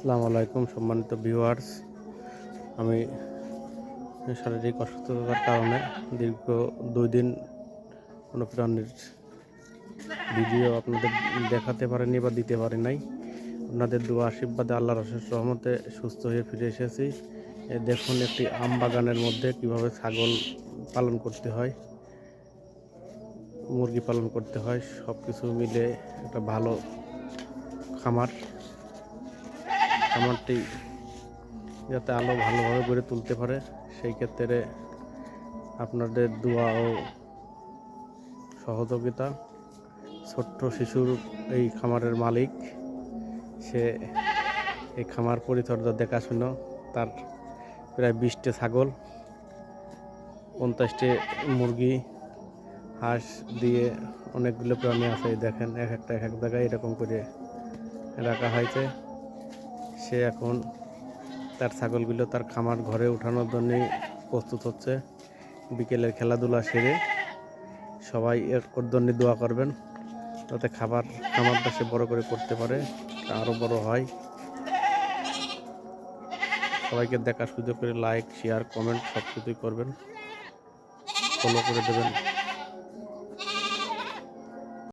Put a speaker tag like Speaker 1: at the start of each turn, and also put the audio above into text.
Speaker 1: আসসালামু আলাইকুম সম্মানিত ভিউয়ার্স। আমি শারীরিক অসুস্থতার কারণে দীর্ঘ 2 দিন কোনো প্রাণীর ভিডিও আপনাদের দেখাতে পারিনি বা দিতে পারি নাই। আপনাদের দোয়া আশীর্বাদে আল্লাহর অশেষ রহমতে সুস্থ হয়ে ফিরে এসেছি। দেখুন একটি আম বাগানের মধ্যে কিভাবে ছাগল পালন করতে হয়, মুরগি পালন করতে হয়, সব কিছু মিলে একটা ভালো খামারটি যাতে আলো ভালোভাবে গড়ে তুলতে পারে, সেই ক্ষেত্রে আপনাদের দোয়া ও সহযোগিতা। ছোট্ট শিশুর এই খামারের মালিক, সে এই খামার পরিচর্যা দেখাশুনো, তার প্রায় 20টি ছাগল, 50টি মুরগি, হাঁস দিয়ে অনেকগুলো প্রাণী আছে। দেখেন এক এক জায়গায় এরকম করে রাখা হয়েছে। সে এখন তার ছাগলগুলো তার খামার ঘরে উঠানোর জন্যই প্রস্তুত হচ্ছে। বিকেলের খেলাধুলা সেরে সবাই ওর জন্য দোয়া করবেন, যাতে খামারটা সে বড় করে করতে পারে, আরও বড় হয়। সবাইকে দেখার সুযোগ করে লাইক, শেয়ার, কমেন্ট সব কিছুই করবেন, ফলো করে দেবেন।